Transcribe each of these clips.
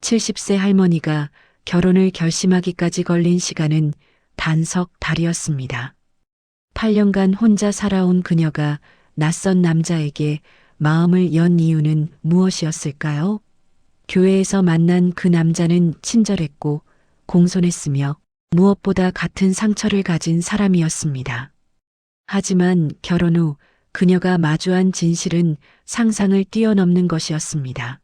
70세 할머니가 결혼을 결심하기까지 걸린 시간은 단석 달이었습니다. 8년간 혼자 살아온 그녀가 낯선 남자에게 마음을 연 이유는 무엇이었을까요? 교회에서 만난 그 남자는 친절했고 공손했으며 무엇보다 같은 상처를 가진 사람이었습니다. 하지만 결혼 후 그녀가 마주한 진실은 상상을 뛰어넘는 것이었습니다.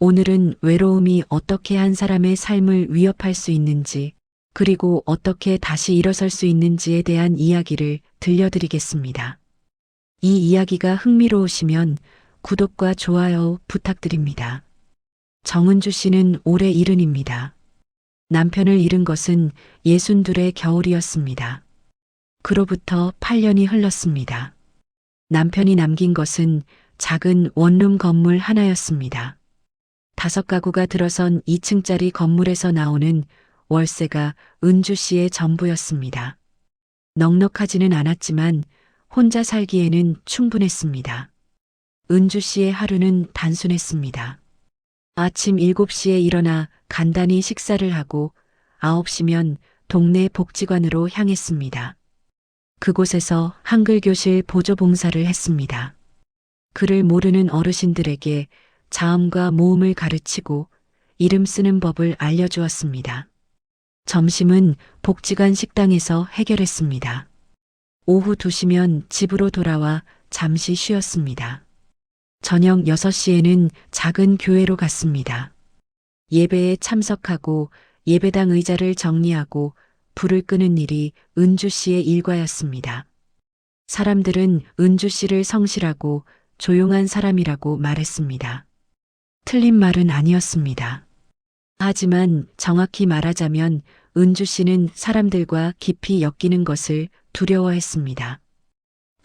오늘은 외로움이 어떻게 한 사람의 삶을 위협할 수 있는지, 그리고 어떻게 다시 일어설 수 있는지에 대한 이야기를 들려드리겠습니다. 이 이야기가 흥미로우시면 구독과 좋아요 부탁드립니다. 정은주 씨는 올해 70입니다. 남편을 잃은 것은 62의 겨울이었습니다. 그로부터 8년이 흘렀습니다. 남편이 남긴 것은 작은 원룸 건물 하나였습니다. 5가구가 들어선 2층짜리 건물에서 나오는 월세가 은주 씨의 전부였습니다. 넉넉하지는 않았지만 혼자 살기에는 충분했습니다. 은주 씨의 하루는 단순했습니다. 아침 7시에 일어나 간단히 식사를 하고 9시면 동네 복지관으로 향했습니다. 그곳에서 한글 교실 보조 봉사를 했습니다. 글을 모르는 어르신들에게 자음과 모음을 가르치고 이름 쓰는 법을 알려주었습니다. 점심은 복지관 식당에서 해결했습니다. 오후 2시면 집으로 돌아와 잠시 쉬었습니다. 저녁 6시에는 작은 교회로 갔습니다. 예배에 참석하고 예배당 의자를 정리하고 불을 끄는 일이 은주 씨의 일과였습니다. 사람들은 은주 씨를 성실하고 조용한 사람이라고 말했습니다. 틀린 말은 아니었습니다. 하지만 정확히 말하자면 은주 씨는 사람들과 깊이 엮이는 것을 두려워했습니다.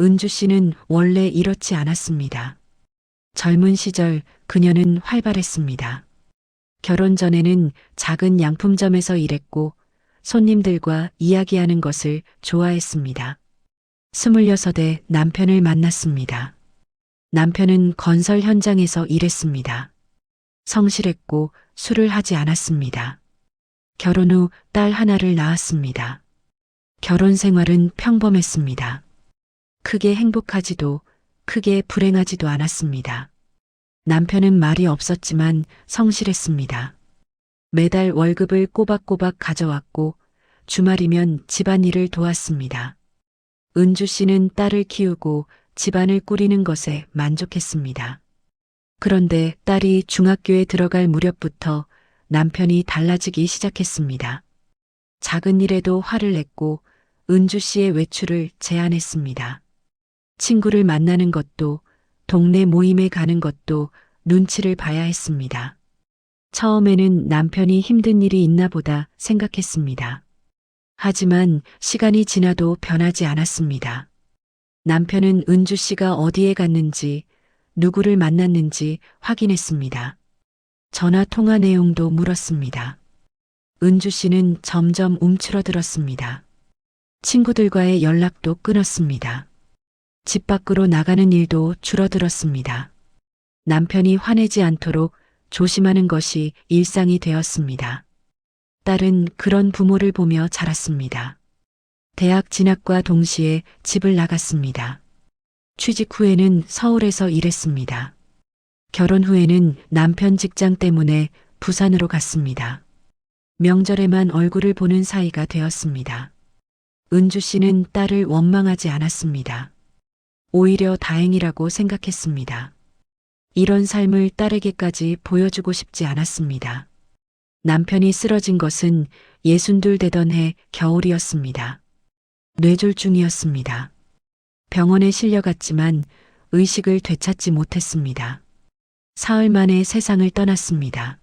은주 씨는 원래 이렇지 않았습니다. 젊은 시절 그녀는 활발했습니다. 결혼 전에는 작은 양품점에서 일했고 손님들과 이야기하는 것을 좋아했습니다. 26에 남편을 만났습니다. 남편은 건설 현장에서 일했습니다. 성실했고 술을 하지 않았습니다. 결혼 후 딸 하나를 낳았습니다. 결혼 생활은 평범했습니다. 크게 행복하지도 크게 불행하지도 않았습니다. 남편은 말이 없었지만 성실했습니다. 매달 월급을 꼬박꼬박 가져왔고 주말이면 집안일을 도왔습니다. 은주 씨는 딸을 키우고 집안을 꾸리는 것에 만족했습니다. 그런데 딸이 중학교에 들어갈 무렵부터 남편이 달라지기 시작했습니다. 작은 일에도 화를 냈고 은주 씨의 외출을 제한했습니다. 친구를 만나는 것도 동네 모임에 가는 것도 눈치를 봐야 했습니다. 처음에는 남편이 힘든 일이 있나 보다 생각했습니다. 하지만 시간이 지나도 변하지 않았습니다. 남편은 은주 씨가 어디에 갔는지, 누구를 만났는지 확인했습니다. 전화 통화 내용도 물었습니다. 은주 씨는 점점 움츠러들었습니다. 친구들과의 연락도 끊었습니다. 집 밖으로 나가는 일도 줄어들었습니다. 남편이 화내지 않도록 조심하는 것이 일상이 되었습니다. 딸은 그런 부모를 보며 자랐습니다. 대학 진학과 동시에 집을 나갔습니다. 취직 후에는 서울에서 일했습니다. 결혼 후에는 남편 직장 때문에 부산으로 갔습니다. 명절에만 얼굴을 보는 사이가 되었습니다. 은주 씨는 딸을 원망하지 않았습니다. 오히려 다행이라고 생각했습니다. 이런 삶을 딸에게까지 보여주고 싶지 않았습니다. 남편이 쓰러진 것은 62 되던 해 겨울이었습니다. 뇌졸중이었습니다. 병원에 실려갔지만 의식을 되찾지 못했습니다. 사흘 만에 세상을 떠났습니다.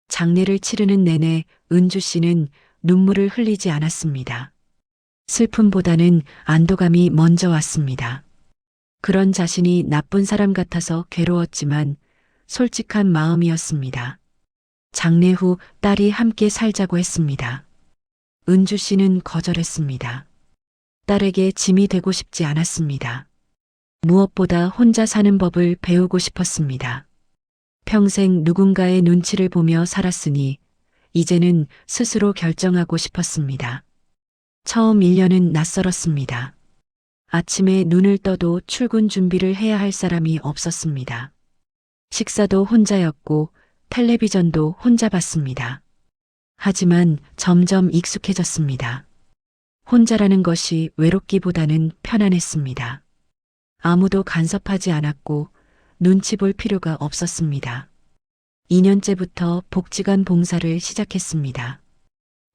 장례를 치르는 내내 은주 씨는 눈물을 흘리지 않았습니다. 슬픔보다는 안도감이 먼저 왔습니다. 그런 자신이 나쁜 사람 같아서 괴로웠지만 솔직한 마음이었습니다. 장례 후 딸이 함께 살자고 했습니다. 은주 씨는 거절했습니다. 딸에게 짐이 되고 싶지 않았습니다. 무엇보다 혼자 사는 법을 배우고 싶었습니다. 평생 누군가의 눈치를 보며 살았으니 이제는 스스로 결정하고 싶었습니다. 처음 1년은 낯설었습니다. 아침에 눈을 떠도 출근 준비를 해야 할 사람이 없었습니다. 식사도 혼자였고 텔레비전도 혼자 봤습니다. 하지만 점점 익숙해졌습니다. 혼자라는 것이 외롭기보다는 편안했습니다. 아무도 간섭하지 않았고 눈치 볼 필요가 없었습니다. 2년째부터 복지관 봉사를 시작했습니다.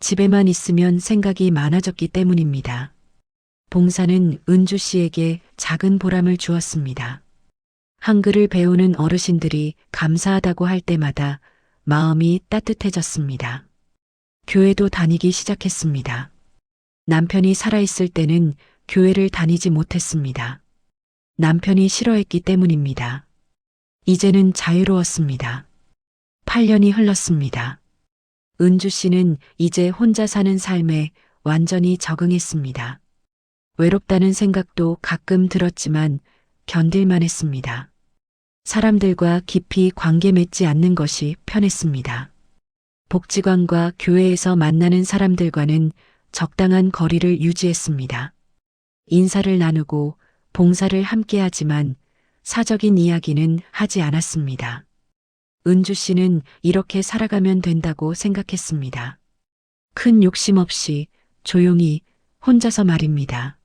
집에만 있으면 생각이 많아졌기 때문입니다. 봉사는 은주 씨에게 작은 보람을 주었습니다. 한글을 배우는 어르신들이 감사하다고 할 때마다 마음이 따뜻해졌습니다. 교회도 다니기 시작했습니다. 남편이 살아있을 때는 교회를 다니지 못했습니다. 남편이 싫어했기 때문입니다. 이제는 자유로웠습니다. 8년이 흘렀습니다. 은주 씨는 이제 혼자 사는 삶에 완전히 적응했습니다. 외롭다는 생각도 가끔 들었지만 견딜만 했습니다. 사람들과 깊이 관계 맺지 않는 것이 편했습니다. 복지관과 교회에서 만나는 사람들과는 적당한 거리를 유지했습니다. 인사를 나누고 봉사를 함께 하지만 사적인 이야기는 하지 않았습니다. 은주 씨는 이렇게 살아가면 된다고 생각했습니다. 큰 욕심 없이 조용히 혼자서 말입니다.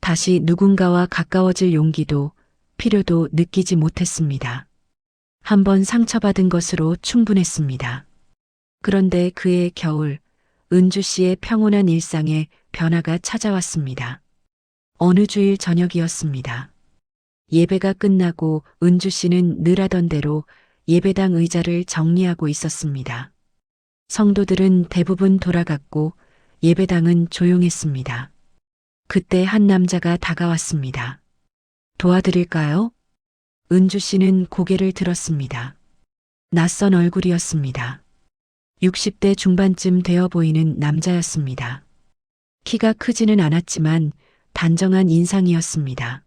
다시 누군가와 가까워질 용기도 필요도 느끼지 못했습니다. 한번 상처받은 것으로 충분했습니다. 그런데 그해 겨울, 은주 씨의 평온한 일상에 변화가 찾아왔습니다. 어느 주일 저녁이었습니다. 예배가 끝나고 은주 씨는 늘 하던 대로 예배당 의자를 정리하고 있었습니다. 성도들은 대부분 돌아갔고 예배당은 조용했습니다. 그때 한 남자가 다가왔습니다. 도와드릴까요? 은주 씨는 고개를 들었습니다. 낯선 얼굴이었습니다. 60대 중반쯤 되어 보이는 남자였습니다. 키가 크지는 않았지만 단정한 인상이었습니다.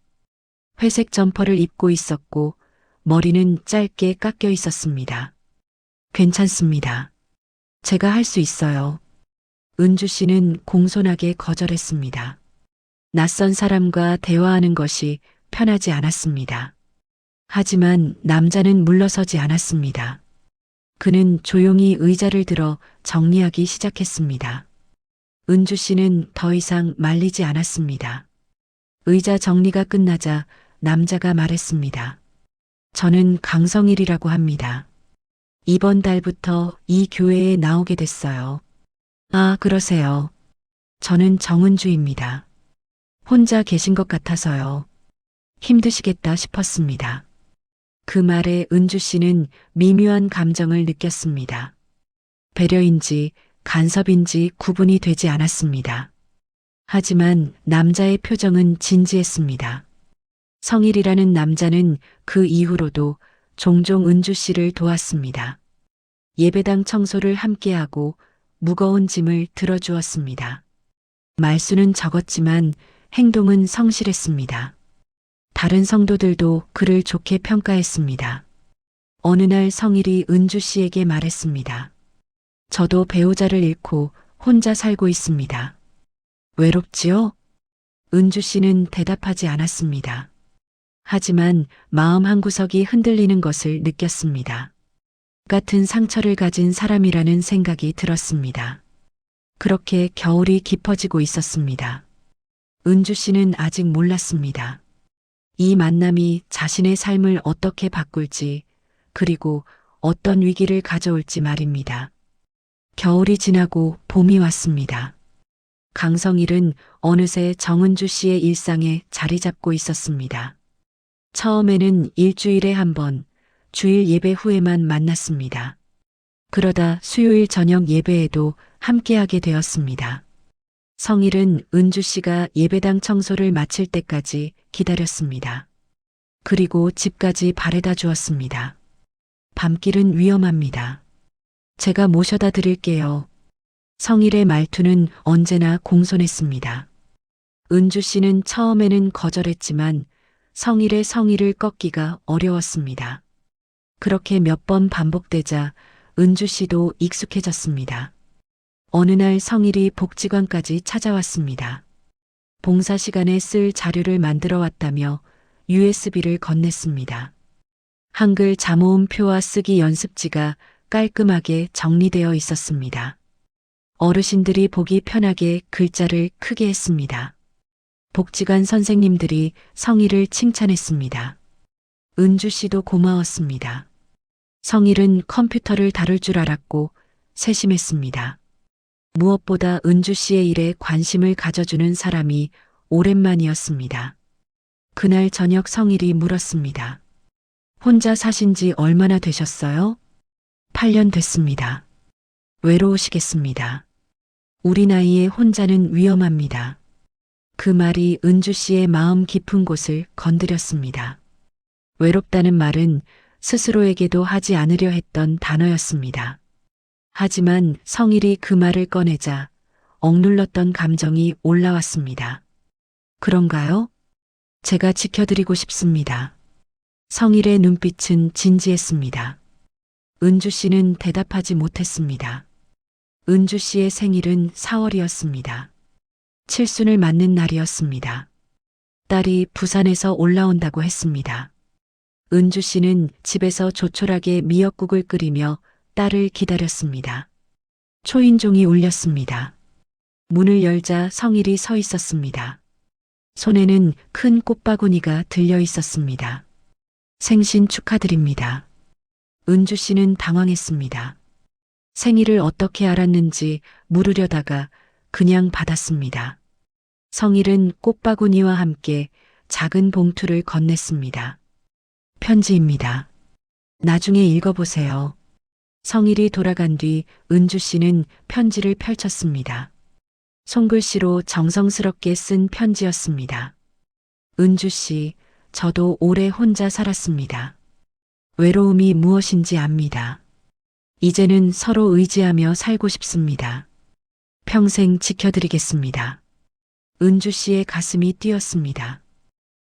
회색 점퍼를 입고 있었고 머리는 짧게 깎여 있었습니다. 괜찮습니다. 제가 할 수 있어요. 은주 씨는 공손하게 거절했습니다. 낯선 사람과 대화하는 것이 편하지 않았습니다. 하지만 남자는 물러서지 않았습니다. 그는 조용히 의자를 들어 정리하기 시작했습니다. 은주 씨는 더 이상 말리지 않았습니다. 의자 정리가 끝나자 남자가 말했습니다. 저는 강성일이라고 합니다. 이번 달부터 이 교회에 나오게 됐어요. 아, 그러세요. 저는 정은주입니다. 혼자 계신 것 같아서요. 힘드시겠다 싶었습니다. 그 말에 은주 씨는 미묘한 감정을 느꼈습니다. 배려인지 간섭인지 구분이 되지 않았습니다. 하지만 남자의 표정은 진지했습니다. 성일이라는 남자는 그 이후로도 종종 은주 씨를 도왔습니다. 예배당 청소를 함께하고 무거운 짐을 들어주었습니다. 말수는 적었지만 행동은 성실했습니다. 다른 성도들도 그를 좋게 평가했습니다. 어느 날 성일이 은주 씨에게 말했습니다. 저도 배우자를 잃고 혼자 살고 있습니다. 외롭지요? 은주 씨는 대답하지 않았습니다. 하지만 마음 한구석이 흔들리는 것을 느꼈습니다. 같은 상처를 가진 사람이라는 생각이 들었습니다. 그렇게 겨울이 깊어지고 있었습니다. 은주 씨는 아직 몰랐습니다. 이 만남이 자신의 삶을 어떻게 바꿀지, 그리고 어떤 위기를 가져올지 말입니다. 겨울이 지나고 봄이 왔습니다. 강성일은 어느새 정은주 씨의 일상에 자리 잡고 있었습니다. 처음에는 일주일에 한 번, 주일 예배 후에만 만났습니다. 그러다 수요일 저녁 예배에도 함께하게 되었습니다. 성일은 은주 씨가 예배당 청소를 마칠 때까지 기다렸습니다. 그리고 집까지 바래다 주었습니다. 밤길은 위험합니다. 제가 모셔다 드릴게요. 성일의 말투는 언제나 공손했습니다. 은주 씨는 처음에는 거절했지만 성일의 성의를 꺾기가 어려웠습니다. 그렇게 몇 번 반복되자 은주 씨도 익숙해졌습니다. 어느 날 성일이 복지관까지 찾아왔습니다. 봉사 시간에 쓸 자료를 만들어 왔다며 USB를 건넸습니다. 한글 자모음표와 쓰기 연습지가 깔끔하게 정리되어 있었습니다. 어르신들이 보기 편하게 글자를 크게 했습니다. 복지관 선생님들이 성일을 칭찬했습니다. 은주 씨도 고마웠습니다. 성일은 컴퓨터를 다룰 줄 알았고 세심했습니다. 무엇보다 은주 씨의 일에 관심을 가져주는 사람이 오랜만이었습니다. 그날 저녁 성일이 물었습니다. 혼자 사신 지 얼마나 되셨어요? 8년 됐습니다. 외로우시겠습니다. 우리 나이에 혼자는 위험합니다. 그 말이 은주 씨의 마음 깊은 곳을 건드렸습니다. 외롭다는 말은 스스로에게도 하지 않으려 했던 단어였습니다. 하지만 성일이 그 말을 꺼내자 억눌렀던 감정이 올라왔습니다. 그런가요? 제가 지켜드리고 싶습니다. 성일의 눈빛은 진지했습니다. 은주 씨는 대답하지 못했습니다. 은주 씨의 생일은 4월이었습니다. 칠순을 맞는 날이었습니다. 딸이 부산에서 올라온다고 했습니다. 은주 씨는 집에서 조촐하게 미역국을 끓이며 딸을 기다렸습니다. 초인종이 울렸습니다. 문을 열자 성일이 서 있었습니다. 손에는 큰 꽃바구니가 들려 있었습니다. 생신 축하드립니다. 은주 씨는 당황했습니다. 생일을 어떻게 알았는지 물으려다가 그냥 받았습니다. 성일은 꽃바구니와 함께 작은 봉투를 건넸습니다. 편지입니다. 나중에 읽어보세요. 성일이 돌아간 뒤 은주 씨는 편지를 펼쳤습니다. 손글씨로 정성스럽게 쓴 편지였습니다. 은주 씨, 저도 오래 혼자 살았습니다. 외로움이 무엇인지 압니다. 이제는 서로 의지하며 살고 싶습니다. 평생 지켜드리겠습니다. 은주 씨의 가슴이 뛰었습니다.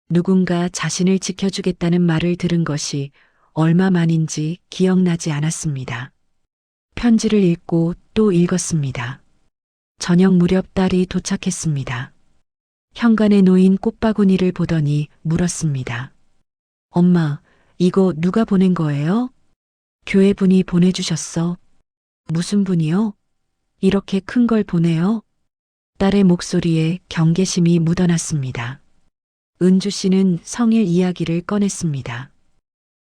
누군가 자신을 지켜주겠다는 말을 들은 것이 얼마만인지 기억나지 않았습니다. 편지를 읽고 또 읽었습니다. 저녁 무렵 딸이 도착했습니다. 현관에 놓인 꽃바구니를 보더니 물었습니다. 엄마, 이거 누가 보낸 거예요? 교회 분이 보내주셨어. 무슨 분이요? 이렇게 큰 걸 보내요? 딸의 목소리에 경계심이 묻어났습니다. 은주 씨는 성일 이야기를 꺼냈습니다.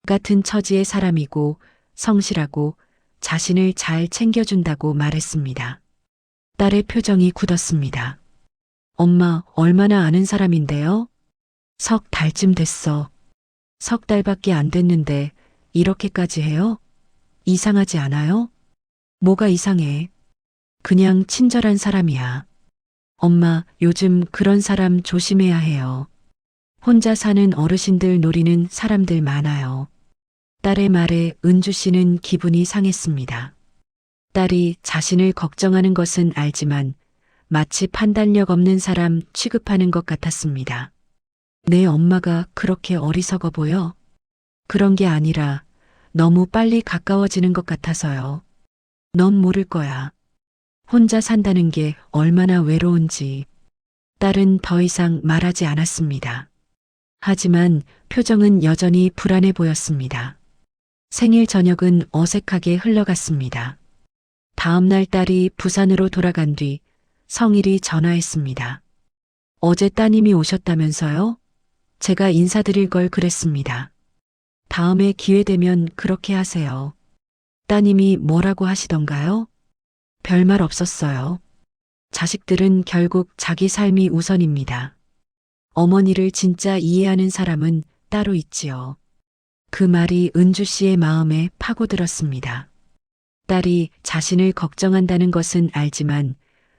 같은 처지의 사람이고 성실하고 자신을 잘 챙겨준다고 말했습니다. 딸의 표정이 굳었습니다. 엄마, 얼마나 아는 사람인데요? 석 달쯤 됐어. 석 달밖에 안 됐는데 이렇게까지 해요? 이상하지 않아요? 뭐가 이상해? 그냥 친절한 사람이야. 엄마, 요즘 그런 사람 조심해야 해요. 혼자 사는 어르신들 노리는 사람들 많아요. 딸의 말에 은주 씨는 기분이 상했습니다. 딸이 자신을 걱정하는 것은 알지만 마치 판단력 없는 사람 취급하는 것 같았습니다. 내 엄마가 그렇게 어리석어 보여? 그런 게 아니라 너무 빨리 가까워지는 것 같아서요. 넌 모를 거야. 혼자 산다는 게 얼마나 외로운지. 딸은 더 이상 말하지 않았습니다. 하지만 표정은 여전히 불안해 보였습니다. 생일 저녁은 어색하게 흘러갔습니다. 다음 날 딸이 부산으로 돌아간 뒤 성일이 전화했습니다. 어제 따님이 오셨다면서요? 제가 인사드릴 걸 그랬습니다. 다음에 기회 되면 그렇게 하세요. 따님이 뭐라고 하시던가요? 별말 없었어요. 자식들은 결국 자기 삶이 우선입니다. 어머니를 진짜 이해하는 사람은 따로 있지요. 그 말이 은주 씨의 마음에 파고들었습니다. 딸이 자신을 걱정한다는 것은 알지만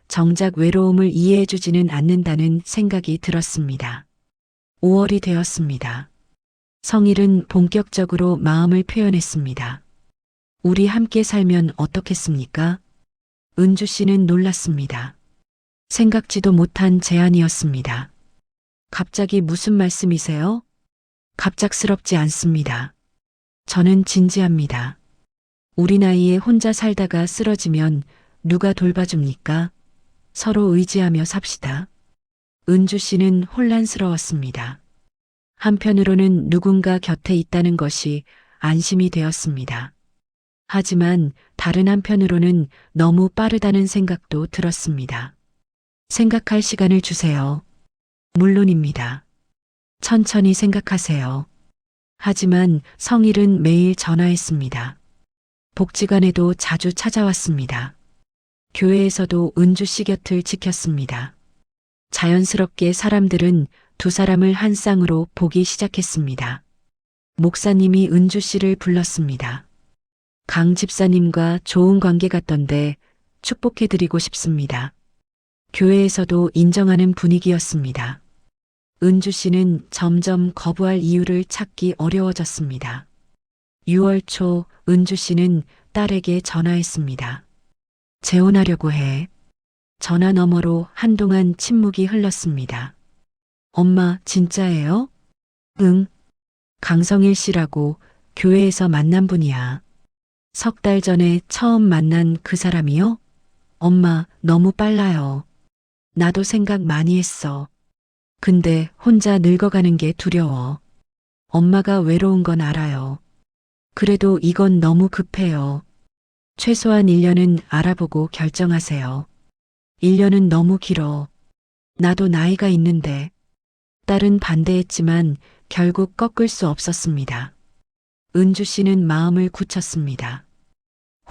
정작 외로움을 이해해주지는 않는다는 생각이 들었습니다. 5월이 되었습니다. 성일은 본격적으로 마음을 표현했습니다. 우리 함께 살면 어떻겠습니까? 은주 씨는 놀랐습니다. 생각지도 못한 제안이었습니다. 갑자기 무슨 말씀이세요? 갑작스럽지 않습니다. 저는 진지합니다. 우리 나이에 혼자 살다가 쓰러지면 누가 돌봐줍니까? 서로 의지하며 삽시다. 은주 씨는 혼란스러웠습니다. 한편으로는 누군가 곁에 있다는 것이 안심이 되었습니다. 하지만 다른 한편으로는 너무 빠르다는 생각도 들었습니다. 생각할 시간을 주세요. 물론입니다. 천천히 생각하세요. 하지만 성일은 매일 전화했습니다. 복지관에도 자주 찾아왔습니다. 교회에서도 은주 씨 곁을 지켰습니다. 자연스럽게 사람들은 두 사람을 한 쌍으로 보기 시작했습니다. 목사님이 은주 씨를 불렀습니다. 강 집사님과 좋은 관계 같던데 축복해드리고 싶습니다. 교회에서도 인정하는 분위기였습니다. 은주 씨는 점점 거부할 이유를 찾기 어려워졌습니다. 6월 초 은주 씨는 딸에게 전화했습니다. 재혼하려고 해. 전화 너머로 한동안 침묵이 흘렀습니다. 엄마, 진짜예요? 응. 강성일 씨라고 교회에서 만난 분이야. 석 달 전에 처음 만난 그 사람이요? 엄마, 너무 빨라요. 나도 생각 많이 했어. 근데 혼자 늙어가는 게 두려워. 엄마가 외로운 건 알아요. 그래도 이건 너무 급해요. 최소한 1년은 알아보고 결정하세요. 1년은 너무 길어. 나도 나이가 있는데. 딸은 반대했지만 결국 꺾을 수 없었습니다. 은주 씨는 마음을 굳혔습니다.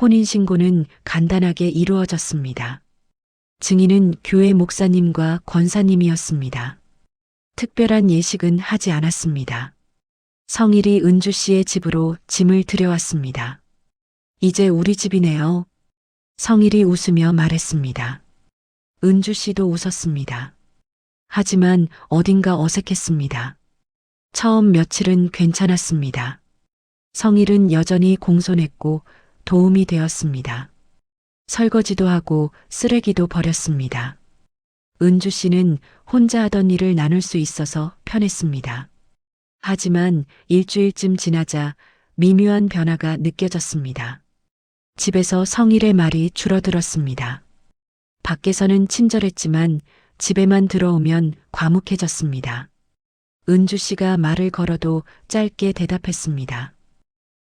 혼인신고는 간단하게 이루어졌습니다. 증인은 교회 목사님과 권사님이었습니다. 특별한 예식은 하지 않았습니다. 성일이 은주 씨의 집으로 짐을 들여왔습니다. 이제 우리 집이네요. 성일이 웃으며 말했습니다. 은주 씨도 웃었습니다. 하지만 어딘가 어색했습니다. 처음 며칠은 괜찮았습니다. 성일은 여전히 공손했고 도움이 되었습니다. 설거지도 하고 쓰레기도 버렸습니다. 은주 씨는 혼자 하던 일을 나눌 수 있어서 편했습니다. 하지만 일주일쯤 지나자 미묘한 변화가 느껴졌습니다. 집에서 성일의 말이 줄어들었습니다. 밖에서는 친절했지만 집에만 들어오면 과묵해졌습니다. 은주 씨가 말을 걸어도 짧게 대답했습니다.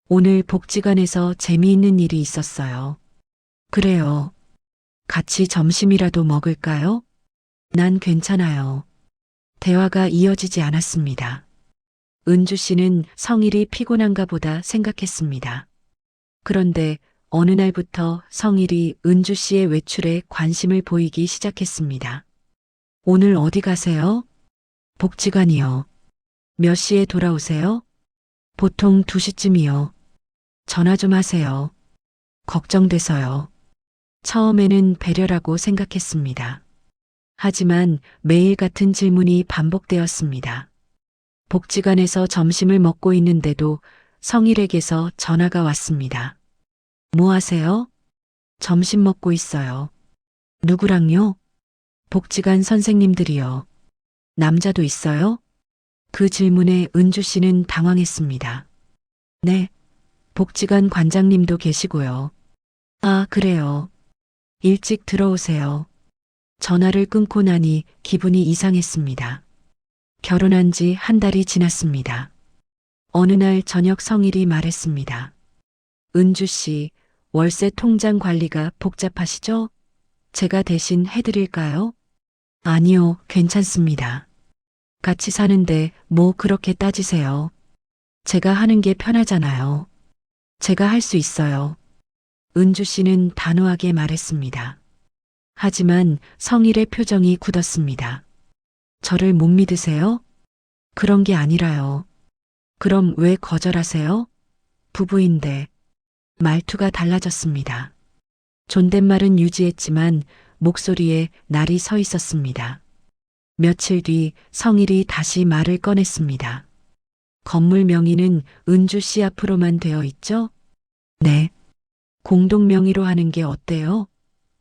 오늘 복지관에서 재미있는 일이 있었어요. 그래요. 같이 점심이라도 먹을까요? 난 괜찮아요. 대화가 이어지지 않았습니다. 은주 씨는 성일이 피곤한가 보다 생각했습니다. 그런데 어느 날부터 성일이 은주 씨의 외출에 관심을 보이기 시작했습니다. 오늘 어디 가세요? 복지관이요. 몇 시에 돌아오세요? 보통 2시쯤이요. 전화 좀 하세요. 걱정돼서요. 처음에는 배려라고 생각했습니다. 하지만 매일 같은 질문이 반복되었습니다. 복지관에서 점심을 먹고 있는데도 성일에게서 전화가 왔습니다. 뭐 하세요? 점심 먹고 있어요. 누구랑요? 복지관 선생님들이요. 남자도 있어요? 그 질문에 은주 씨는 당황했습니다. 네. 복지관 관장님도 계시고요. 아, 그래요. 일찍 들어오세요. 전화를 끊고 나니 기분이 이상했습니다. 결혼한 지 한 달이 지났습니다. 어느 날 저녁 성일이 말했습니다. 은주 씨, 월세 통장 관리가 복잡하시죠? 제가 대신 해드릴까요? 아니요, 괜찮습니다. 같이 사는데 뭐 그렇게 따지세요. 제가 하는 게 편하잖아요. 제가 할 수 있어요. 은주 씨는 단호하게 말했습니다. 하지만 성일의 표정이 굳었습니다. 저를 못 믿으세요? 그런 게 아니라요. 그럼 왜 거절하세요? 부부인데. 말투가 달라졌습니다. 존댓말은 유지했지만 목소리에 날이 서 있었습니다. 며칠 뒤 성일이 다시 말을 꺼냈습니다. 건물 명의는 은주 씨 앞으로만 되어 있죠? 네. 공동 명의로 하는 게 어때요?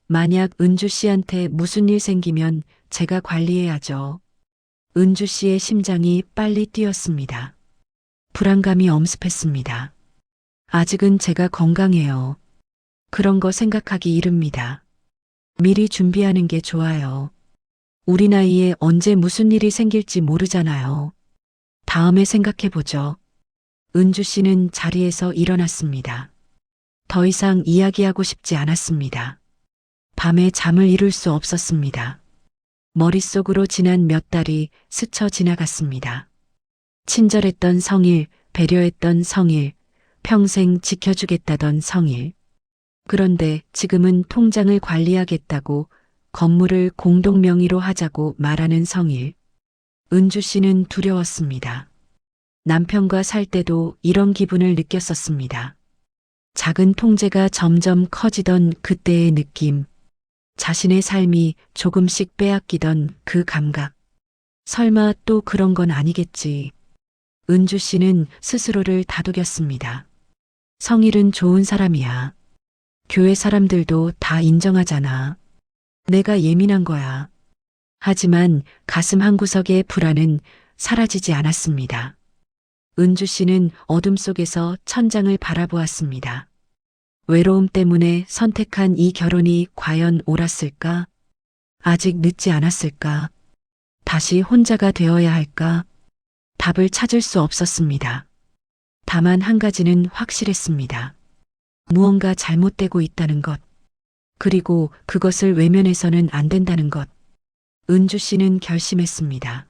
만약 은주 씨한테 무슨 일 생기면 제가 관리해야죠. 은주 씨의 심장이 빨리 뛰었습니다. 불안감이 엄습했습니다. 아직은 제가 건강해요. 그런 거 생각하기 이릅니다. 미리 준비하는 게 좋아요. 우리 나이에 언제 무슨 일이 생길지 모르잖아요. 다음에 생각해보죠. 은주 씨는 자리에서 일어났습니다. 더 이상 이야기하고 싶지 않았습니다. 밤에 잠을 이룰 수 없었습니다. 머릿속으로 지난 몇 달이 스쳐 지나갔습니다. 친절했던 성일, 배려했던 성일, 평생 지켜주겠다던 성일. 그런데 지금은 통장을 관리하겠다고 건물을 공동 명의로 하자고 말하는 성일. 은주 씨는 두려웠습니다. 남편과 살 때도 이런 기분을 느꼈었습니다. 작은 통제가 점점 커지던 그때의 느낌. 자신의 삶이 조금씩 빼앗기던 그 감각. 설마 또 그런 건 아니겠지. 은주 씨는 스스로를 다독였습니다. 성일은 좋은 사람이야. 교회 사람들도 다 인정하잖아. 내가 예민한 거야. 하지만 가슴 한구석의 불안은 사라지지 않았습니다. 은주 씨는 어둠 속에서 천장을 바라보았습니다. 외로움 때문에 선택한 이 결혼이 과연 옳았을까? 아직 늦지 않았을까? 다시 혼자가 되어야 할까? 답을 찾을 수 없었습니다. 다만 한 가지는 확실했습니다. 무언가 잘못되고 있다는 것. 그리고 그것을 외면해서는 안 된다는 것. 은주 씨는 결심했습니다.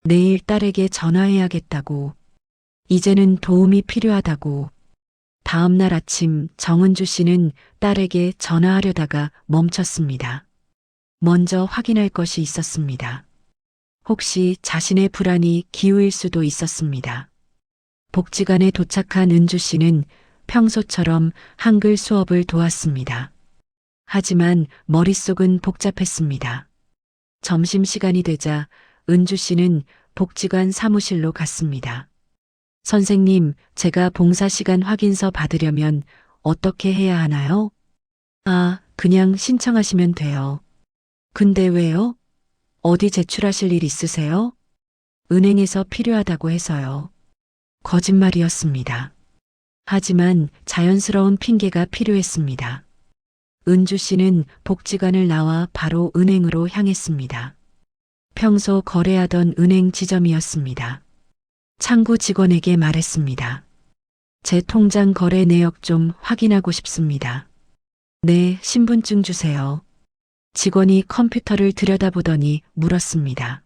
내일 딸에게 전화해야겠다고. 이제는 도움이 필요하다고. 다음 날 아침 정은주 씨는 딸에게 전화하려다가 멈췄습니다. 먼저 확인할 것이 있었습니다. 혹시 자신의 불안이 기우일 수도 있었습니다. 복지관에 도착한 은주 씨는 평소처럼 한글 수업을 도왔습니다. 하지만 머릿속은 복잡했습니다. 점심시간이 되자 은주 씨는 복지관 사무실로 갔습니다. 선생님, 제가 봉사시간 확인서 받으려면 어떻게 해야 하나요? 아, 그냥 신청하시면 돼요. 근데 왜요? 어디 제출하실 일 있으세요? 은행에서 필요하다고 해서요. 거짓말이었습니다. 하지만 자연스러운 핑계가 필요했습니다. 은주 씨는 복지관을 나와 바로 은행으로 향했습니다. 평소 거래하던 은행 지점이었습니다. 창구 직원에게 말했습니다. 제 통장 거래 내역 좀 확인하고 싶습니다. 네, 신분증 주세요. 직원이 컴퓨터를 들여다보더니 물었습니다.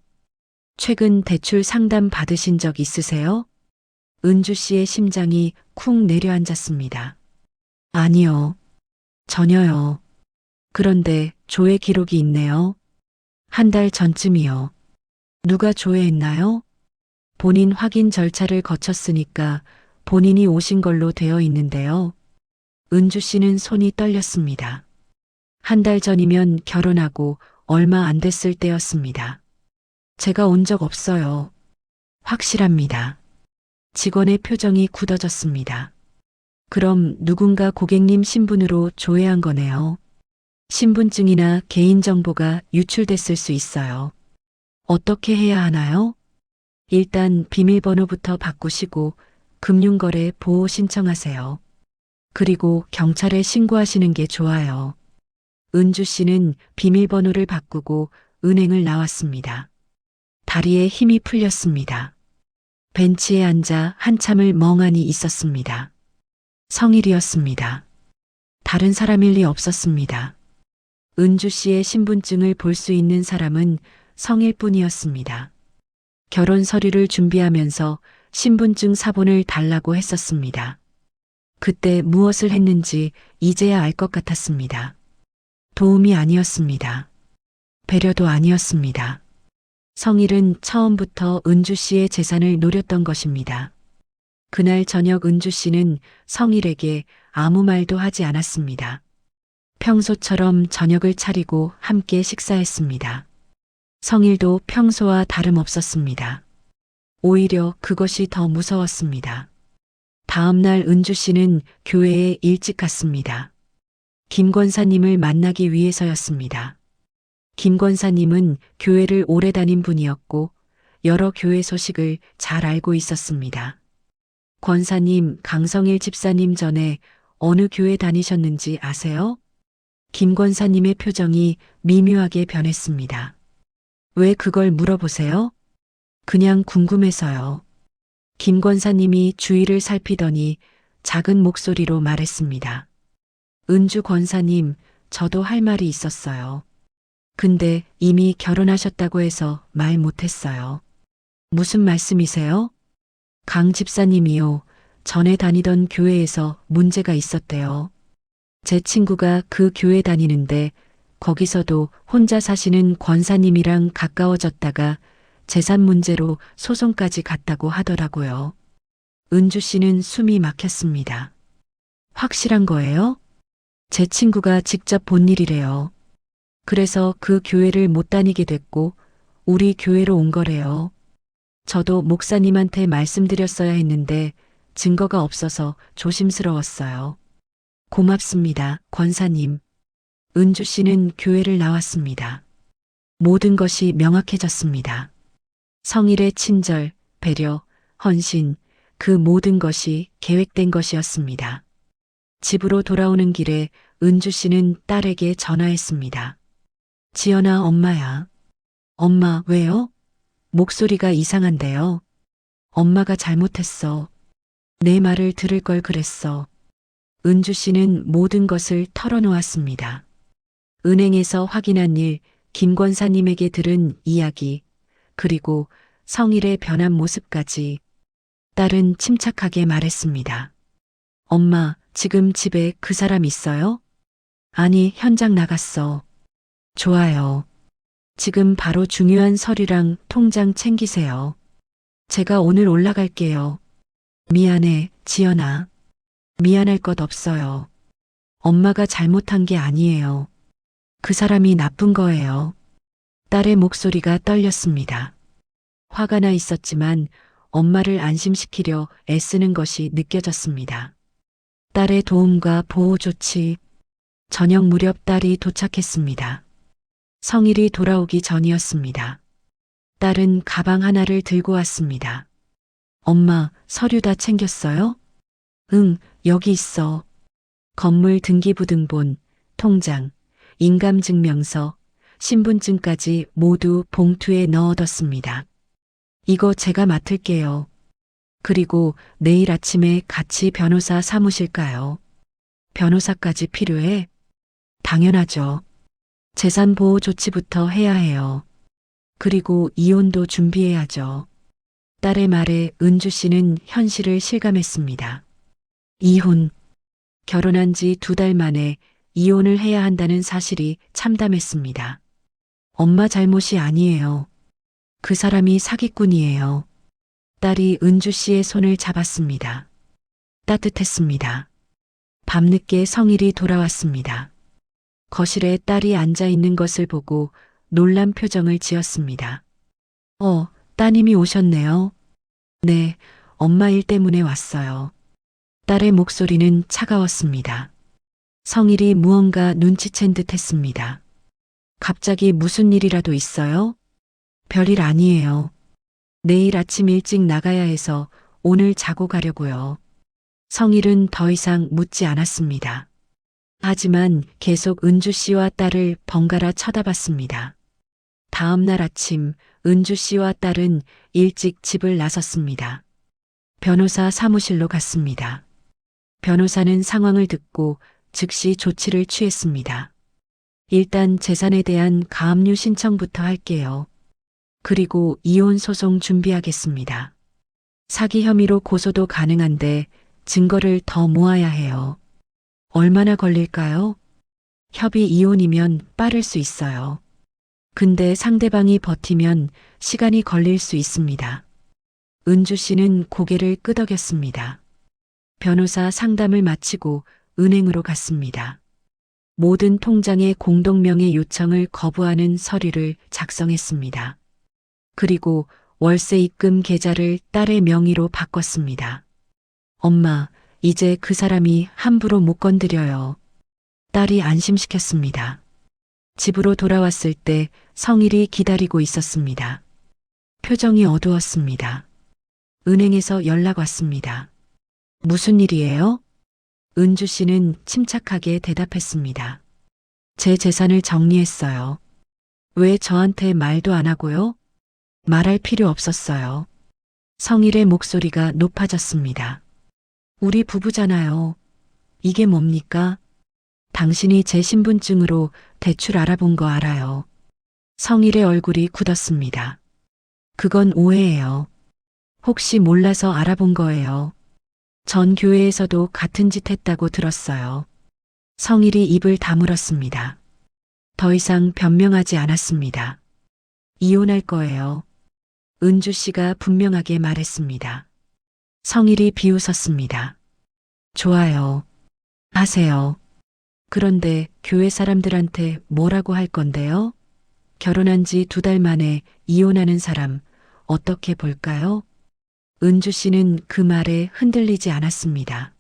최근 대출 상담 받으신 적 있으세요? 은주 씨의 심장이 쿵 내려앉았습니다. 아니요. 전혀요. 그런데 조회 기록이 있네요. 한 달 전쯤이요. 누가 조회했나요? 본인 확인 절차를 거쳤으니까 본인이 오신 걸로 되어 있는데요. 은주 씨는 손이 떨렸습니다. 한 달 전이면 결혼하고 얼마 안 됐을 때였습니다. 제가 온 적 없어요. 확실합니다. 직원의 표정이 굳어졌습니다. 그럼 누군가 고객님 신분으로 조회한 거네요. 신분증이나 개인정보가 유출됐을 수 있어요. 어떻게 해야 하나요? 일단 비밀번호부터 바꾸시고 금융거래 보호 신청하세요. 그리고 경찰에 신고하시는 게 좋아요. 은주 씨는 비밀번호를 바꾸고 은행을 나왔습니다. 다리에 힘이 풀렸습니다. 벤치에 앉아 한참을 멍하니 있었습니다. 성일이었습니다. 다른 사람일 리 없었습니다. 은주 씨의 신분증을 볼 수 있는 사람은 성일뿐이었습니다. 결혼 서류를 준비하면서 신분증 사본을 달라고 했었습니다. 그때 무엇을 했는지 이제야 알 것 같았습니다. 도움이 아니었습니다. 배려도 아니었습니다. 성일은 처음부터 은주 씨의 재산을 노렸던 것입니다. 그날 저녁 은주 씨는 성일에게 아무 말도 하지 않았습니다. 평소처럼 저녁을 차리고 함께 식사했습니다. 성일도 평소와 다름없었습니다. 오히려 그것이 더 무서웠습니다. 다음 날 은주 씨는 교회에 일찍 갔습니다. 김 권사님을 만나기 위해서였습니다. 김 권사님은 교회를 오래 다닌 분이었고 여러 교회 소식을 잘 알고 있었습니다. 권사님, 강성일 집사님 전에 어느 교회 다니셨는지 아세요? 김 권사님의 표정이 미묘하게 변했습니다. 왜 그걸 물어보세요? 그냥 궁금해서요. 김 권사님이 주위를 살피더니 작은 목소리로 말했습니다. 은주 권사님, 저도 할 말이 있었어요. 근데 이미 결혼하셨다고 해서 말 못했어요. 무슨 말씀이세요? 강 집사님이요. 전에 다니던 교회에서 문제가 있었대요. 제 친구가 그 교회 다니는데 거기서도 혼자 사시는 권사님이랑 가까워졌다가 재산 문제로 소송까지 갔다고 하더라고요. 은주 씨는 숨이 막혔습니다. 확실한 거예요? 제 친구가 직접 본 일이래요. 그래서 그 교회를 못 다니게 됐고 우리 교회로 온 거래요. 저도 목사님한테 말씀드렸어야 했는데 증거가 없어서 조심스러웠어요. 고맙습니다, 권사님. 은주 씨는 교회를 나왔습니다. 모든 것이 명확해졌습니다. 성일의 친절, 배려, 헌신, 그 모든 것이 계획된 것이었습니다. 집으로 돌아오는 길에 은주 씨는 딸에게 전화했습니다. 지연아, 엄마야. 엄마, 왜요? 목소리가 이상한데요. 엄마가 잘못했어. 내 말을 들을 걸 그랬어. 은주 씨는 모든 것을 털어놓았습니다. 은행에서 확인한 일, 김 권사님에게 들은 이야기, 그리고 성일의 변한 모습까지. 딸은 침착하게 말했습니다. 엄마, 지금 집에 그 사람 있어요? 아니, 현장 나갔어. 좋아요. 지금 바로 중요한 서류랑 통장 챙기세요. 제가 오늘 올라갈게요. 미안해, 지연아. 미안할 것 없어요. 엄마가 잘못한 게 아니에요. 그 사람이 나쁜 거예요. 딸의 목소리가 떨렸습니다. 화가 나 있었지만 엄마를 안심시키려 애쓰는 것이 느껴졌습니다. 딸의 도움과 보호 조치. 저녁 무렵 딸이 도착했습니다. 성일이 돌아오기 전이었습니다. 딸은 가방 하나를 들고 왔습니다. 엄마, 서류 다 챙겼어요? 응, 여기 있어. 건물 등기부등본, 통장, 인감증명서, 신분증까지 모두 봉투에 넣어뒀습니다. 이거 제가 맡을게요. 그리고 내일 아침에 같이 변호사 사무실 가요. 변호사까지 필요해? 당연하죠. 재산 보호 조치부터 해야 해요. 그리고 이혼도 준비해야죠. 딸의 말에 은주 씨는 현실을 실감했습니다. 이혼. 결혼한 지 2달 만에 이혼을 해야 한다는 사실이 참담했습니다. 엄마 잘못이 아니에요. 그 사람이 사기꾼이에요. 딸이 은주 씨의 손을 잡았습니다. 따뜻했습니다. 밤늦게 성일이 돌아왔습니다. 거실에 딸이 앉아 있는 것을 보고 놀란 표정을 지었습니다. 따님이 오셨네요. 네, 엄마 일 때문에 왔어요. 딸의 목소리는 차가웠습니다. 성일이 무언가 눈치챈 듯 했습니다. 갑자기 무슨 일이라도 있어요? 별일 아니에요. 내일 아침 일찍 나가야 해서 오늘 자고 가려고요. 성일은 더 이상 묻지 않았습니다. 하지만 계속 은주 씨와 딸을 번갈아 쳐다봤습니다. 다음 날 아침 은주 씨와 딸은 일찍 집을 나섰습니다. 변호사 사무실로 갔습니다. 변호사는 상황을 듣고 즉시 조치를 취했습니다. 일단 재산에 대한 가압류 신청부터 할게요. 그리고 이혼 소송 준비하겠습니다. 사기 혐의로 고소도 가능한데 증거를 더 모아야 해요. 얼마나 걸릴까요? 협의 이혼이면 빠를 수 있어요. 근데 상대방이 버티면 시간이 걸릴 수 있습니다. 은주 씨는 고개를 끄덕였습니다. 변호사 상담을 마치고 은행으로 갔습니다. 모든 통장의 공동명의 요청을 거부하는 서류를 작성했습니다. 그리고 월세 입금 계좌를 딸의 명의로 바꿨습니다. 엄마, 이제 그 사람이 함부로 못 건드려요. 딸이 안심시켰습니다. 집으로 돌아왔을 때 성일이 기다리고 있었습니다. 표정이 어두웠습니다. 은행에서 연락 왔습니다. 무슨 일이에요? 은주 씨는 침착하게 대답했습니다. 제 재산을 정리했어요. 왜 저한테 말도 안 하고요? 말할 필요 없었어요. 성일의 목소리가 높아졌습니다. 우리 부부잖아요. 이게 뭡니까? 당신이 제 신분증으로 대출 알아본 거 알아요. 성일의 얼굴이 굳었습니다. 그건 오해예요. 혹시 몰라서 알아본 거예요. 전 교회에서도 같은 짓 했다고 들었어요. 성일이 입을 다물었습니다. 더 이상 변명하지 않았습니다. 이혼할 거예요. 은주 씨가 분명하게 말했습니다. 성일이 비웃었습니다. 좋아요. 하세요. 그런데 교회 사람들한테 뭐라고 할 건데요? 결혼한 지 2달 만에 이혼하는 사람 어떻게 볼까요? 은주 씨는 그 말에 흔들리지 않았습니다.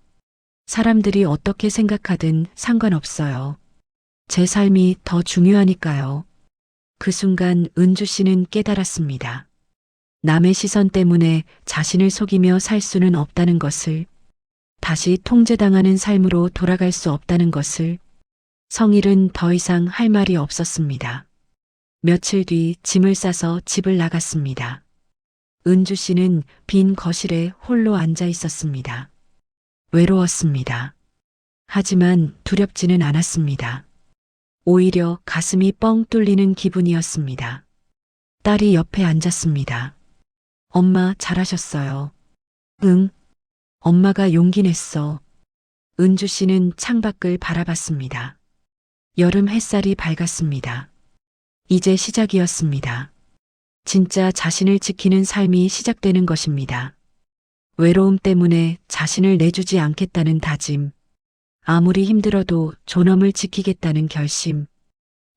사람들이 어떻게 생각하든 상관없어요. 제 삶이 더 중요하니까요. 그 순간 은주 씨는 깨달았습니다. 남의 시선 때문에 자신을 속이며 살 수는 없다는 것을, 다시 통제당하는 삶으로 돌아갈 수 없다는 것을. 성일은 더 이상 할 말이 없었습니다. 며칠 뒤 짐을 싸서 집을 나갔습니다. 은주 씨는 빈 거실에 홀로 앉아 있었습니다. 외로웠습니다. 하지만 두렵지는 않았습니다. 오히려 가슴이 뻥 뚫리는 기분이었습니다. 딸이 옆에 앉았습니다. 엄마 잘하셨어요. 응. 엄마가 용기 냈어. 은주 씨는 창밖을 바라봤습니다. 여름 햇살이 밝았습니다. 이제 시작이었습니다. 진짜 자신을 지키는 삶이 시작되는 것입니다. 외로움 때문에 자신을 내주지 않겠다는 다짐, 아무리 힘들어도 존엄을 지키겠다는 결심.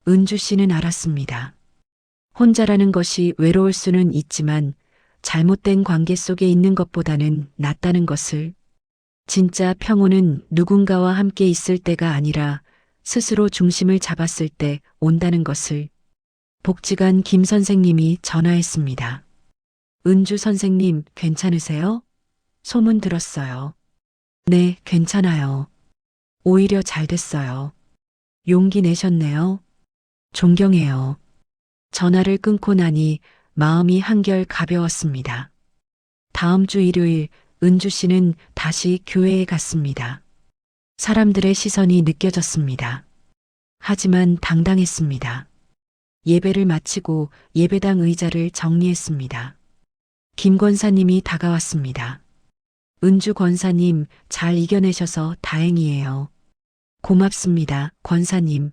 은주 씨는 알았습니다. 혼자라는 것이 외로울 수는 있지만 잘못된 관계 속에 있는 것보다는 낫다는 것을. 진짜 평온은 누군가와 함께 있을 때가 아니라 스스로 중심을 잡았을 때 온다는 것을. 복지관 김 선생님이 전화했습니다. 은주 선생님 괜찮으세요? 소문 들었어요. 네, 괜찮아요. 오히려 잘 됐어요. 용기 내셨네요. 존경해요. 전화를 끊고 나니 마음이 한결 가벼웠습니다. 다음 주 일요일 은주 씨는 다시 교회에 갔습니다. 사람들의 시선이 느껴졌습니다. 하지만 당당했습니다. 예배를 마치고 예배당 의자를 정리했습니다. 김 권사님이 다가왔습니다. 은주 권사님 잘 이겨내셔서 다행이에요. 고맙습니다, 권사님.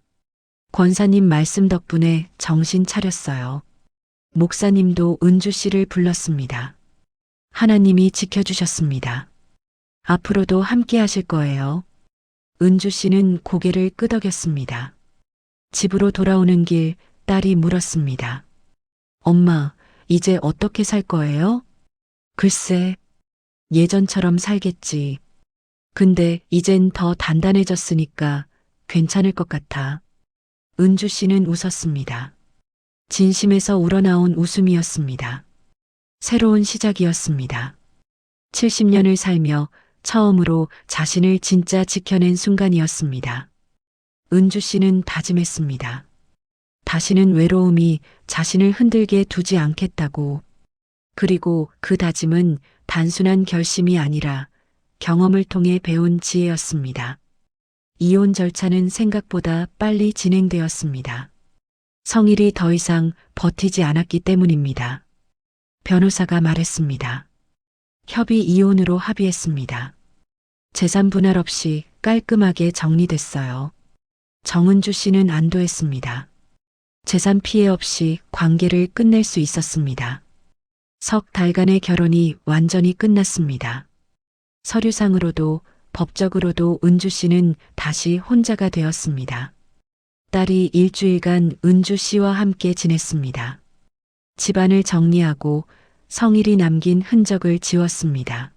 권사님 말씀 덕분에 정신 차렸어요. 목사님도 은주 씨를 불렀습니다. 하나님이 지켜주셨습니다. 앞으로도 함께 하실 거예요. 은주 씨는 고개를 끄덕였습니다. 집으로 돌아오는 길 딸이 물었습니다. 엄마, 이제 어떻게 살 거예요? 글쎄, 예전처럼 살겠지. 근데 이젠 더 단단해졌으니까 괜찮을 것 같아. 은주 씨는 웃었습니다. 진심에서 우러나온 웃음이었습니다. 새로운 시작이었습니다. 70년을 살며 처음으로 자신을 진짜 지켜낸 순간이었습니다. 은주 씨는 다짐했습니다. 다시는 외로움이 자신을 흔들게 두지 않겠다고. 그리고 그 다짐은 단순한 결심이 아니라 경험을 통해 배운 지혜였습니다. 이혼 절차는 생각보다 빨리 진행되었습니다. 성일이 더 이상 버티지 않았기 때문입니다. 변호사가 말했습니다. 협의 이혼으로 합의했습니다. 재산 분할 없이 깔끔하게 정리됐어요. 정은주 씨는 안도했습니다. 재산 피해 없이 관계를 끝낼 수 있었습니다. 석 달간의 결혼이 완전히 끝났습니다. 서류상으로도 법적으로도 은주 씨는 다시 혼자가 되었습니다. 딸이 일주일간 은주 씨와 함께 지냈습니다. 집안을 정리하고 성일이 남긴 흔적을 지웠습니다.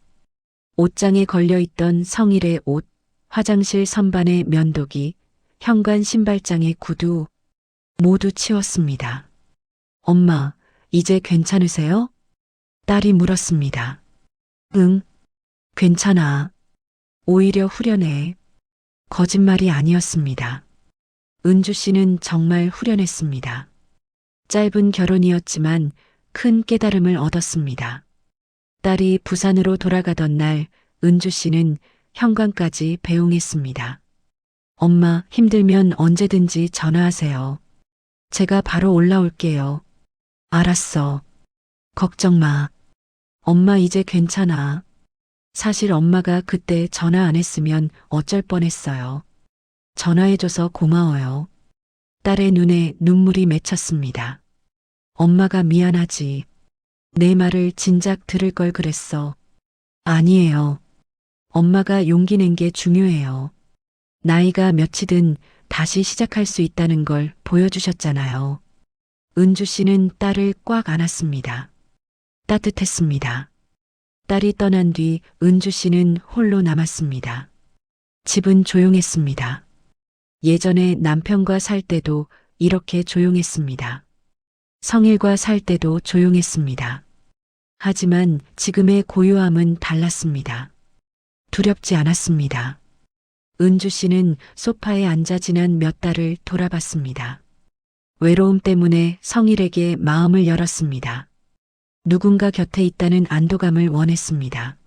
옷장에 걸려있던 성일의 옷, 화장실 선반의 면도기, 현관 신발장의 구두 모두 치웠습니다. 엄마, 이제 괜찮으세요? 딸이 물었습니다. 응, 괜찮아. 오히려 후련해. 거짓말이 아니었습니다. 은주 씨는 정말 후련했습니다. 짧은 결혼이었지만 큰 깨달음을 얻었습니다. 딸이 부산으로 돌아가던 날 은주 씨는 현관까지 배웅했습니다. 엄마, 힘들면 언제든지 전화하세요. 제가 바로 올라올게요. 알았어. 걱정 마. 엄마 이제 괜찮아. 사실 엄마가 그때 전화 안 했으면 어쩔 뻔했어요. 전화해줘서 고마워요. 딸의 눈에 눈물이 맺혔습니다. 엄마가 미안하지. 내 말을 진작 들을 걸 그랬어. 아니에요. 엄마가 용기 낸 게 중요해요. 나이가 몇이든 다시 시작할 수 있다는 걸 보여주셨잖아요. 은주 씨는 딸을 꽉 안았습니다. 따뜻했습니다. 딸이 떠난 뒤 은주 씨는 홀로 남았습니다. 집은 조용했습니다. 예전에 남편과 살 때도 이렇게 조용했습니다. 성일과 살 때도 조용했습니다. 하지만 지금의 고요함은 달랐습니다. 두렵지 않았습니다. 은주 씨는 소파에 앉아 지난 몇 달을 돌아봤습니다. 외로움 때문에 성일에게 마음을 열었습니다. 누군가 곁에 있다는 안도감을 원했습니다.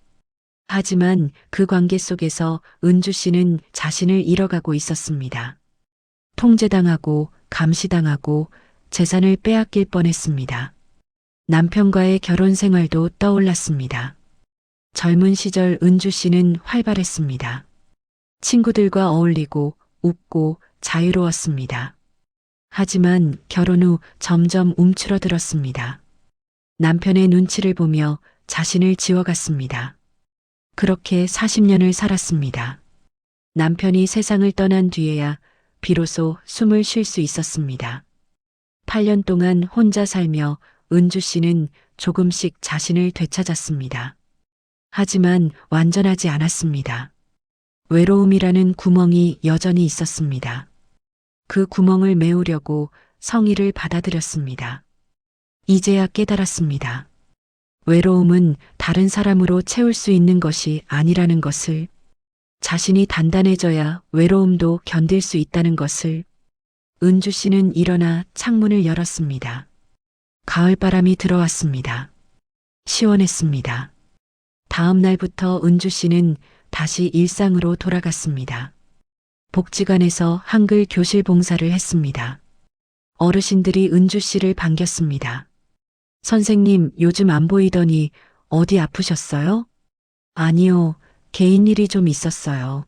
하지만 그 관계 속에서 은주 씨는 자신을 잃어가고 있었습니다. 통제당하고 감시당하고 재산을 빼앗길 뻔했습니다. 남편과의 결혼 생활도 떠올랐습니다. 젊은 시절 은주 씨는 활발했습니다. 친구들과 어울리고 웃고 자유로웠습니다. 하지만 결혼 후 점점 움츠러들었습니다. 남편의 눈치를 보며 자신을 지워갔습니다. 그렇게 40년을 살았습니다. 남편이 세상을 떠난 뒤에야 비로소 숨을 쉴 수 있었습니다. 8년 동안 혼자 살며 은주 씨는 조금씩 자신을 되찾았습니다. 하지만 완전하지 않았습니다. 외로움이라는 구멍이 여전히 있었습니다. 그 구멍을 메우려고 성의를 받아들였습니다. 이제야 깨달았습니다. 외로움은 다른 사람으로 채울 수 있는 것이 아니라는 것을, 자신이 단단해져야 외로움도 견딜 수 있다는 것을. 은주 씨는 일어나 창문을 열었습니다. 가을바람이 들어왔습니다. 시원했습니다. 다음 날부터 은주 씨는 다시 일상으로 돌아갔습니다. 복지관에서 한글 교실 봉사를 했습니다. 어르신들이 은주 씨를 반겼습니다. 선생님, 요즘 안 보이더니 어디 아프셨어요? 아니요, 개인 일이 좀 있었어요.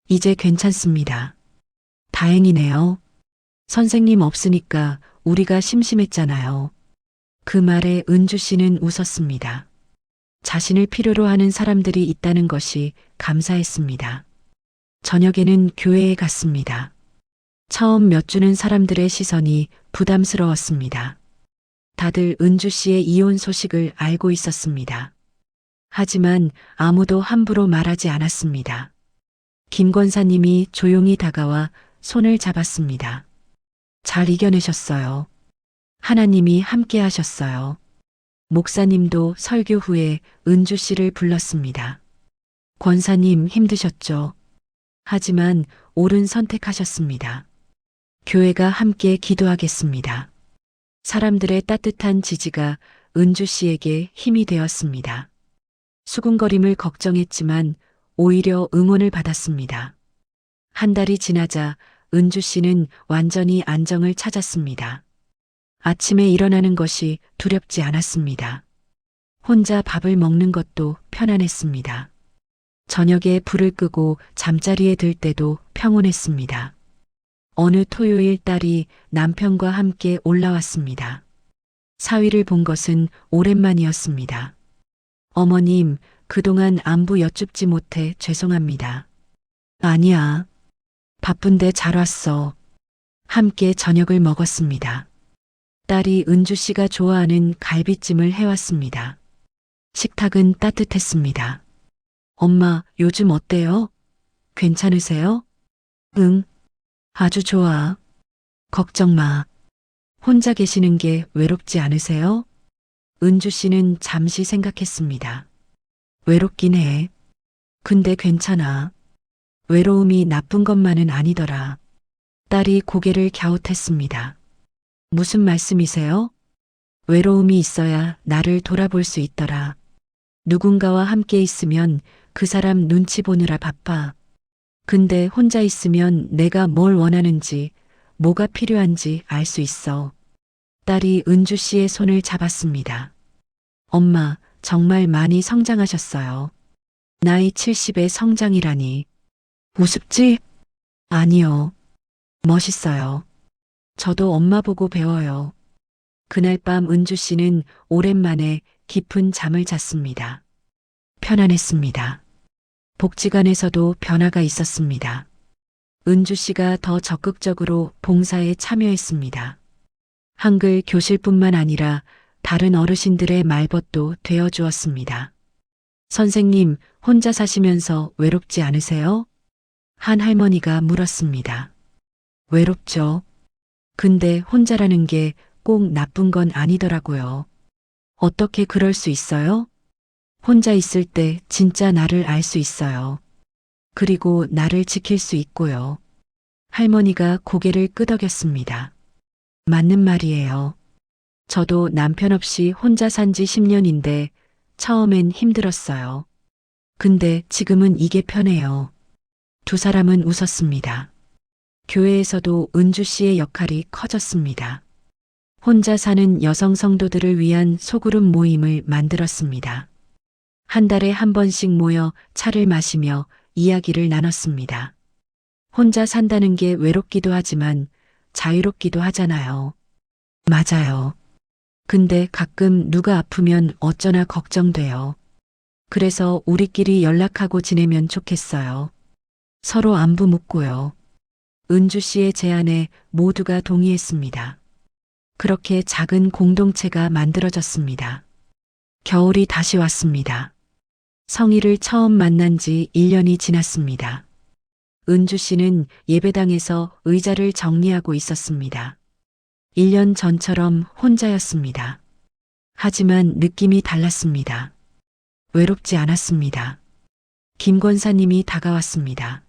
이제 괜찮습니다. 다행이네요. 선생님 없으니까 우리가 심심했잖아요. 그 말에 은주 씨는 웃었습니다. 자신을 필요로 하는 사람들이 있다는 것이 감사했습니다. 저녁에는 교회에 갔습니다. 처음 몇 주는 사람들의 시선이 부담스러웠습니다. 다들 은주 씨의 이혼 소식을 알고 있었습니다. 하지만 아무도 함부로 말하지 않았습니다. 김 권사님이 조용히 다가와 손을 잡았습니다. 잘 이겨내셨어요. 하나님이 함께 하셨어요. 목사님도 설교 후에 은주 씨를 불렀습니다. 권사님 힘드셨죠? 하지만 옳은 선택하셨습니다. 교회가 함께 기도하겠습니다. 사람들의 따뜻한 지지가 은주 씨에게 힘이 되었습니다. 수군거림을 걱정했지만 오히려 응원을 받았습니다. 한 달이 지나자 은주 씨는 완전히 안정을 찾았습니다. 아침에 일어나는 것이 두렵지 않았습니다. 혼자 밥을 먹는 것도 편안했습니다. 저녁에 불을 끄고 잠자리에 들 때도 평온했습니다. 어느 토요일 딸이 남편과 함께 올라왔습니다. 사위를 본 것은 오랜만이었습니다. 어머님, 그동안 안부 여쭙지 못해 죄송합니다. 아니야. 바쁜데 잘 왔어. 함께 저녁을 먹었습니다. 딸이 은주 씨가 좋아하는 갈비찜을 해왔습니다. 식탁은 따뜻했습니다. 엄마, 요즘 어때요? 괜찮으세요? 응, 아주 좋아. 걱정 마. 혼자 계시는 게 외롭지 않으세요? 은주 씨는 잠시 생각했습니다. 외롭긴 해. 근데 괜찮아. 외로움이 나쁜 것만은 아니더라. 딸이 고개를 갸웃했습니다. 무슨 말씀이세요? 외로움이 있어야 나를 돌아볼 수 있더라. 누군가와 함께 있으면 그 사람 눈치 보느라 바빠. 근데 혼자 있으면 내가 뭘 원하는지, 뭐가 필요한지 알 수 있어. 딸이 은주 씨의 손을 잡았습니다. 엄마, 정말 많이 성장하셨어요. 나이 70의 성장이라니. 우습지? 아니요. 멋있어요. 저도 엄마 보고 배워요. 그날 밤 은주 씨는 오랜만에 깊은 잠을 잤습니다. 편안했습니다. 복지관에서도 변화가 있었습니다. 은주 씨가 더 적극적으로 봉사에 참여했습니다. 한글 교실뿐만 아니라 다른 어르신들의 말벗도 되어 주었습니다. 선생님, 혼자 사시면서 외롭지 않으세요? 한 할머니가 물었습니다. 외롭죠. 근데 혼자라는 게 꼭 나쁜 건 아니더라고요. 어떻게 그럴 수 있어요? 혼자 있을 때 진짜 나를 알 수 있어요. 그리고 나를 지킬 수 있고요. 할머니가 고개를 끄덕였습니다. 맞는 말이에요. 저도 남편 없이 혼자 산지 10년인데 처음엔 힘들었어요. 근데 지금은 이게 편해요. 두 사람은 웃었습니다. 교회에서도 은주 씨의 역할이 커졌습니다. 혼자 사는 여성 성도들을 위한 소그룹 모임을 만들었습니다. 한 달에 한 번씩 모여 차를 마시며 이야기를 나눴습니다. 혼자 산다는 게 외롭기도 하지만 자유롭기도 하잖아요. 맞아요. 근데 가끔 누가 아프면 어쩌나 걱정돼요. 그래서 우리끼리 연락하고 지내면 좋겠어요. 서로 안부 묻고요. 은주 씨의 제안에 모두가 동의했습니다. 그렇게 작은 공동체가 만들어졌습니다. 겨울이 다시 왔습니다. 성희를 처음 만난 지 1년이 지났습니다. 은주 씨는 예배당에서 의자를 정리하고 있었습니다. 1년 전처럼 혼자였습니다. 하지만 느낌이 달랐습니다. 외롭지 않았습니다. 김 권사님이 다가왔습니다.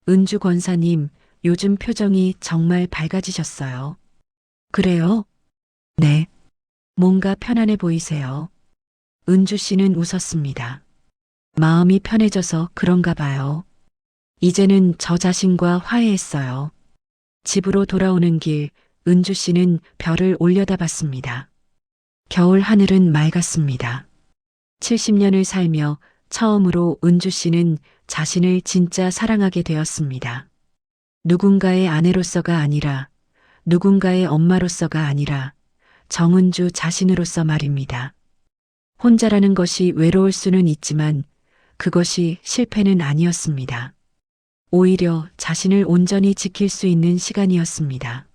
은주 권사님, 요즘 표정이 정말 밝아지셨어요. 그래요? 네. 뭔가 편안해 보이세요. 은주 씨는 웃었습니다. 마음이 편해져서 그런가 봐요. 이제는 저 자신과 화해했어요. 집으로 돌아오는 길, 은주 씨는 별을 올려다봤습니다. 겨울 하늘은 맑았습니다. 70년을 살며 처음으로 은주 씨는 자신을 진짜 사랑하게 되었습니다. 누군가의 아내로서가 아니라, 누군가의 엄마로서가 아니라, 정은주 자신으로서 말입니다. 혼자라는 것이 외로울 수는 있지만 그것이 실패는 아니었습니다. 오히려 자신을 온전히 지킬 수 있는 시간이었습니다.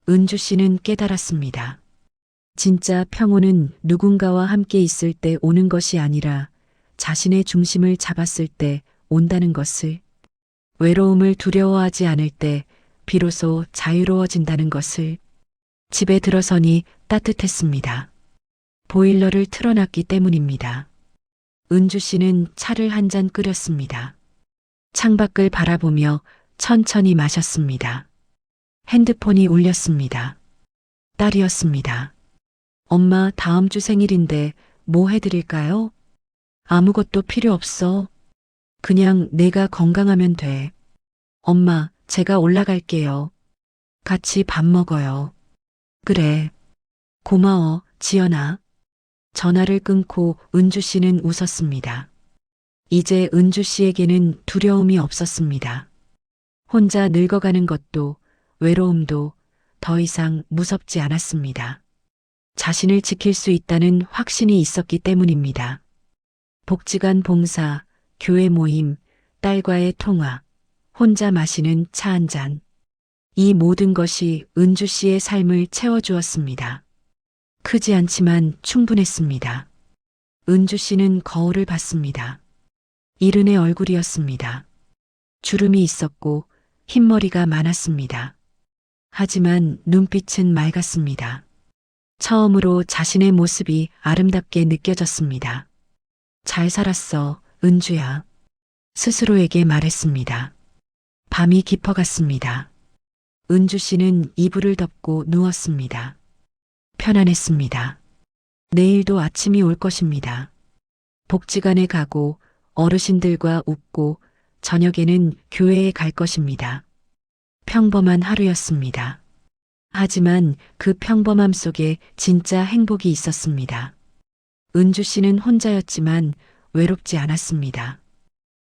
은주 씨는 깨달았습니다. 진짜 평온은 누군가와 함께 있을 때 오는 것이 아니라 자신의 중심을 잡았을 때 온다는 것을, 외로움을 두려워하지 않을 때 비로소 자유로워진다는 것을. 집에 들어서니 따뜻했습니다. 보일러를 틀어놨기 때문입니다. 은주 씨는 차를 한 잔 끓였습니다. 창밖을 바라보며 천천히 마셨습니다. 핸드폰이 울렸습니다. 딸이었습니다. 엄마, 다음 주 생일인데 뭐 해드릴까요? 아무것도 필요 없어. 그냥 내가 건강하면 돼. 엄마, 제가 올라갈게요. 같이 밥 먹어요. 그래. 고마워, 지연아. 전화를 끊고 은주 씨는 웃었습니다. 이제 은주 씨에게는 두려움이 없었습니다. 혼자 늙어가는 것도, 외로움도 더 이상 무섭지 않았습니다. 자신을 지킬 수 있다는 확신이 있었기 때문입니다. 복지관 봉사, 교회 모임, 딸과의 통화, 혼자 마시는 차 한 잔. 이 모든 것이 은주 씨의 삶을 채워주었습니다. 크지 않지만 충분했습니다. 은주 씨는 거울을 봤습니다. 이른의 얼굴이었습니다. 주름이 있었고 흰머리가 많았습니다. 하지만 눈빛은 맑았습니다. 처음으로 자신의 모습이 아름답게 느껴졌습니다. 잘 살았어, 은주야. 스스로에게 말했습니다. 밤이 깊어갔습니다. 은주 씨는 이불을 덮고 누웠습니다. 편안했습니다. 내일도 아침이 올 것입니다. 복지관에 가고 어르신들과 웃고 저녁에는 교회에 갈 것입니다. 평범한 하루였습니다. 하지만 그 평범함 속에 진짜 행복이 있었습니다. 은주 씨는 혼자였지만 외롭지 않았습니다.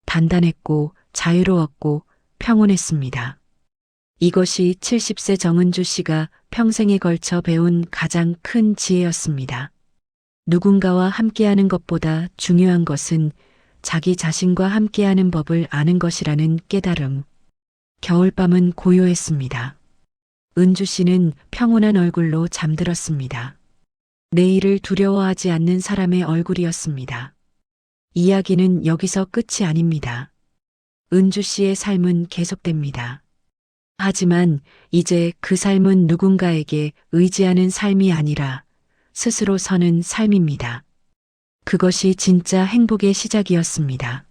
단단했고 자유로웠고 평온했습니다. 이것이 70세 정은주 씨가 평생에 걸쳐 배운 가장 큰 지혜였습니다. 누군가와 함께하는 것보다 중요한 것은 자기 자신과 함께하는 법을 아는 것이라는 깨달음. 겨울밤은 고요했습니다. 은주 씨는 평온한 얼굴로 잠들었습니다. 내일을 두려워하지 않는 사람의 얼굴이었습니다. 이야기는 여기서 끝이 아닙니다. 은주 씨의 삶은 계속됩니다. 하지만 이제 그 삶은 누군가에게 의지하는 삶이 아니라 스스로 서는 삶입니다. 그것이 진짜 행복의 시작이었습니다.